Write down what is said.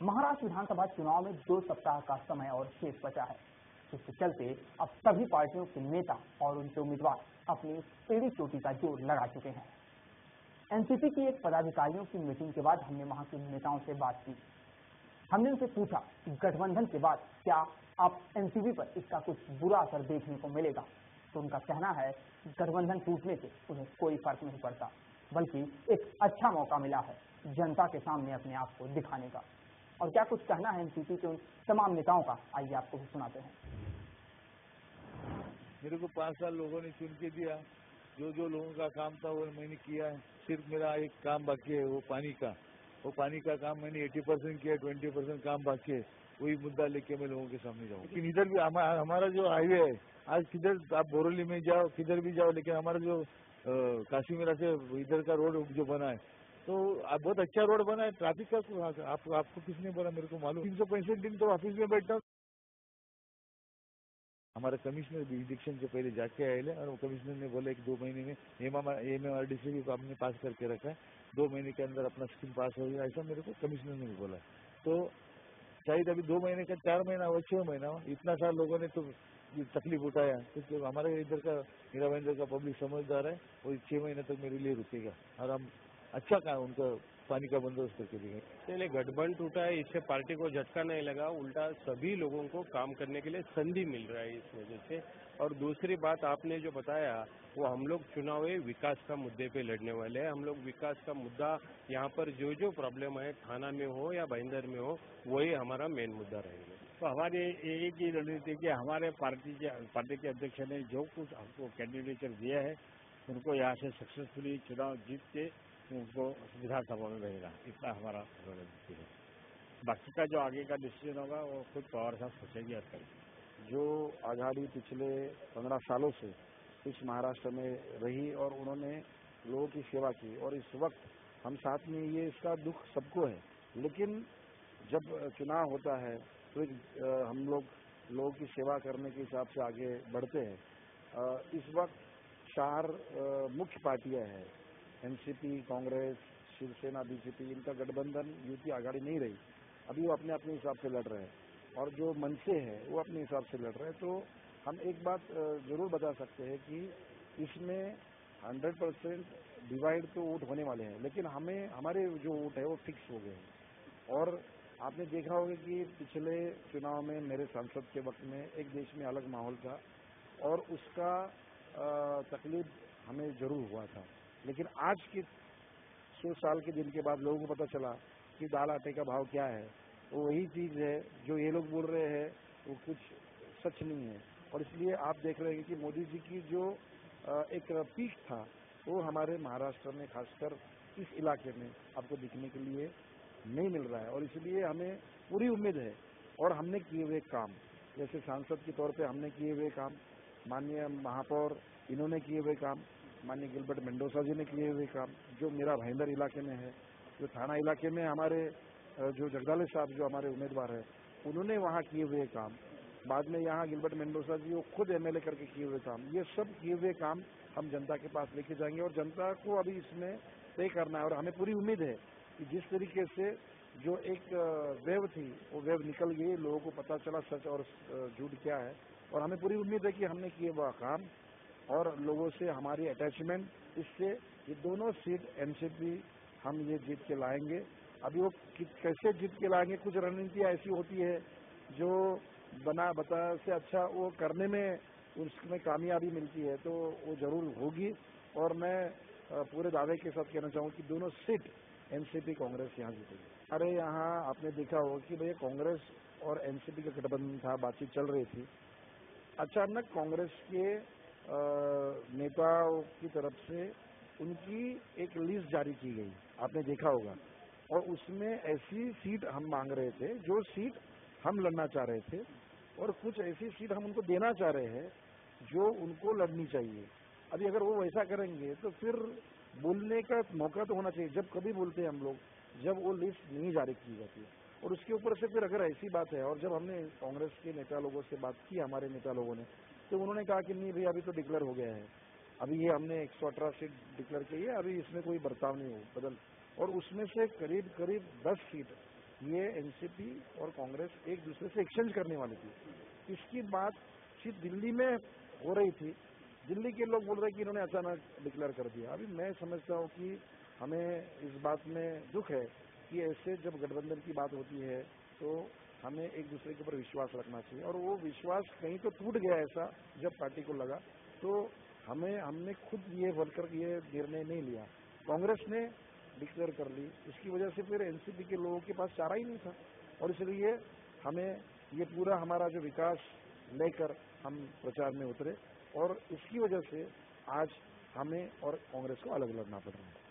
महाराष्ट्र विधानसभा चुनाव में 2 सप्ताह का समय और शेष बचा है, जिसके चलते अब सभी पार्टियों के नेता और उनके उम्मीदवार अपनी एड़ी चोटी का जोर लगा चुके हैं। एनसीपी की एक पदाधिकारियों की मीटिंग के बाद हमने वहां के नेताओं से बात की। हमने उनसे पूछा कि गठबंधन के बाद क्या अब एनसीपी पर इसका कुछ बुरा असर देखने को मिलेगा। तो उनका कहना है कि गठबंधन टूटने से उन्हें कोई फर्क नहीं पड़ता, बल्कि एक अच्छा मौका मिला है जनता के सामने अपने आप को दिखाने का। और क्या कुछ कहना है एनसीपी के उन तमाम नेताओं का, आइए आपको भी सुनाते हैं। मेरे को 5 साल लोगों ने चुन के दिया, जो लोगों का काम था वो मैंने किया है। सिर्फ मेरा एक काम बाकी है, वो पानी का काम मैंने 80% किया, 20% काम बाकी है। वही मुद्दा लेके मैं लोगों के सामने जाऊँ। लेकिन इधर भी हमारा जो हाईवे है, आज किधर आप बोरोली में जाओ, किधर भी जाओ, लेकिन हमारा जो काशीमीरा से इधर का रोड जो बना है, तो बहुत अच्छा रोड बना है। ट्रैफिक का आपको किसने बोला, मेरे को मालूम। 365 दिन तो ऑफिस में बैठता हूँ। हमारे कमिश्नर भी इलेक्शन से पहले जाके आए और वो कमिश्नर ने बोला कि 2 महीने में एमएमआरडी से भी आपने पास करके रखा है, 2 महीने के अंदर अपना स्कीम पास हो गया, ऐसा मेरे को कमिश्नर ने भी बोला। तो शायद अभी 2 महीने का 4 महीना हो, 6 महीना हो, इतना सारा लोगों ने तो तकलीफ उठाया। तो हमारे इधर का मीरा भाईंदर का पब्लिक समझदार है, वो 6 महीने तक मेरे लिए रुकेगा और हम अच्छा काम उनका पानी का बंदोबस्त करके देंगे। पहले गठबंधन टूटा है, इससे पार्टी को झटका नहीं लगा, उल्टा सभी लोगों को काम करने के लिए संधि मिल रहा है इस वजह से। और दूसरी बात आपने जो बताया, वो हम लोग चुनावी विकास का मुद्दे पे लड़ने वाले हैं। हम लोग विकास का मुद्दा यहाँ पर जो प्रॉब्लम है, थाना में हो या भाईंदर में हो, वही हमारा मेन मुद्दा रहेगा। तो हमारी एक ही रणनीति कि हमारे पार्टी के अध्यक्ष ने जो कुछ हमको कैंडिडेचर दिया है, उनको यहाँ से सक्सेसफुली चुनाव जीत के उनको विधानसभा में रहेगा, इतना हमारा रणनीति है। बाकी का जो आगे का डिसीजन होगा वो खुद पवार साहब सोचेंगे और करेंगे। जो आघाड़ी पिछले 15 सालों से इस महाराष्ट्र में रही और उन्होंने लोगों की सेवा की, और इस वक्त हम साथ में, ये इसका दुख सबको है। लेकिन जब चुनाव होता है तो हम लोगों की सेवा करने के हिसाब से आगे बढ़ते हैं। इस वक्त 4 मुख्य पार्टियां हैं, एनसीपी, कांग्रेस, शिवसेना, बीजेपी, इनका गठबंधन युति आघाड़ी नहीं रही। अभी वो अपने अपने हिसाब से लड़ रहे हैं, और जो मनसे है वो अपने हिसाब से लड़ रहे हैं। तो हम एक बात जरूर बता सकते हैं कि इसमें 100% डिवाइड तो वोट होने वाले हैं, लेकिन हमारे जो वोट है वो फिक्स हो गए हैं। और आपने देखा होगा कि पिछले चुनाव में मेरे सांसद के वक्त में एक देश में अलग माहौल था, और उसका तकलीफ हमें जरूर हुआ था। लेकिन आज के 100 साल के दिन के बाद लोगों को पता चला कि दाल आटे का भाव क्या है। वो वही चीज है जो ये लोग बोल रहे हैं, वो कुछ सच नहीं है। और इसलिए आप देख रहे हैं कि मोदी जी की जो एक पीक था, वो हमारे महाराष्ट्र में, खासकर इस इलाके में आपको दिखने के लिए नहीं मिल रहा है। और इसलिए हमें पूरी उम्मीद है, और हमने किए हुए काम, जैसे सांसद के तौर पे हमने किए हुए काम, माननीय महापौर इन्होंने किए हुए काम, माननीय गिलबर्ट मेंडोसा जी ने किए हुए काम, जो मेरा भाईंदर इलाके में है, जो थाना इलाके में हमारे जो जगदाले साहब जो हमारे उम्मीदवार है, उन्होंने वहाँ किए हुए काम, बाद में यहाँ गिलबर्ट मेंडोसा जी वो खुद एमएलए करके किए हुए काम, ये सब किए हुए काम हम जनता के पास लेके जाएंगे। और जनता को अभी इसमें तय करना है, और हमें पूरी उम्मीद है कि जिस तरीके से जो एक वेव थी, वो वेव निकल गई, लोगों को पता चला सच और झूठ क्या है। और हमें पूरी उम्मीद है कि हमने किए हुआ काम और लोगों से हमारी अटैचमेंट, इससे ये दोनों सीट एनसीपी हम ये जीत के लाएंगे। अभी वो कैसे जीत के लाएंगे, कुछ रणनीतियाँ ऐसी होती है जो बता से अच्छा वो करने में उसमें कामयाबी मिलती है, तो वो जरूर होगी। और मैं पूरे दावे के साथ कहना चाहूँ कि दोनों सीट एनसीपी कांग्रेस यहाँ जीतेगी। अरे यहाँ आपने देखा होगा कि भैया कांग्रेस और एनसीपी का गठबंधन था, बातचीत चल रही थी। अचानक कांग्रेस के नेताओं की तरफ से उनकी एक लिस्ट जारी की गई, आपने देखा होगा, और उसमें ऐसी सीट हम मांग रहे थे जो सीट हम लड़ना चाह रहे थे, और कुछ ऐसी सीट हम उनको देना चाह रहे हैं जो उनको लड़नी चाहिए। अभी अगर वो वैसा करेंगे तो फिर बोलने का मौका तो होना चाहिए। जब कभी बोलते हैं हम लोग, जब वो लिस्ट नहीं जारी की जाती है, और उसके ऊपर से फिर अगर ऐसी बात है, और जब हमने कांग्रेस के नेता लोगों से बात की, हमारे नेता लोगों ने, तो उन्होंने कहा कि नहीं भैया अभी तो डिक्लेयर हो गया है, अभी ये हमने 118 सीट डिक्लेयर की है, अभी इसमें कोई बर्ताव नहीं हो बदल। और उसमें से करीब 10 सीट ये एनसीपी और कांग्रेस एक दूसरे से एक्सचेंज करने वाली थी। इसकी बात सिर्फ दिल्ली में हो रही थी, दिल्ली के लोग बोल रहे हैं कि इन्होंने अचानक डिक्लेयर कर दिया। अभी मैं समझता हूँ कि हमें इस बात में दुख है कि ऐसे जब गठबंधन की बात होती है तो हमें एक दूसरे के ऊपर विश्वास रखना चाहिए, और वो विश्वास कहीं तो टूट गया ऐसा जब पार्टी को लगा, तो हमने खुद ये बनकर ये निर्णय नहीं लिया, कांग्रेस ने डिक्लेयर कर ली। इसकी वजह से फिर एनसीपी के लोगों के पास चारा ही नहीं था, और इसलिए हमें ये पूरा हमारा जो विकास लेकर हम प्रचार में उतरे, और इसकी वजह से आज हमें और कांग्रेस को अलग लड़ना पड़ रहा है।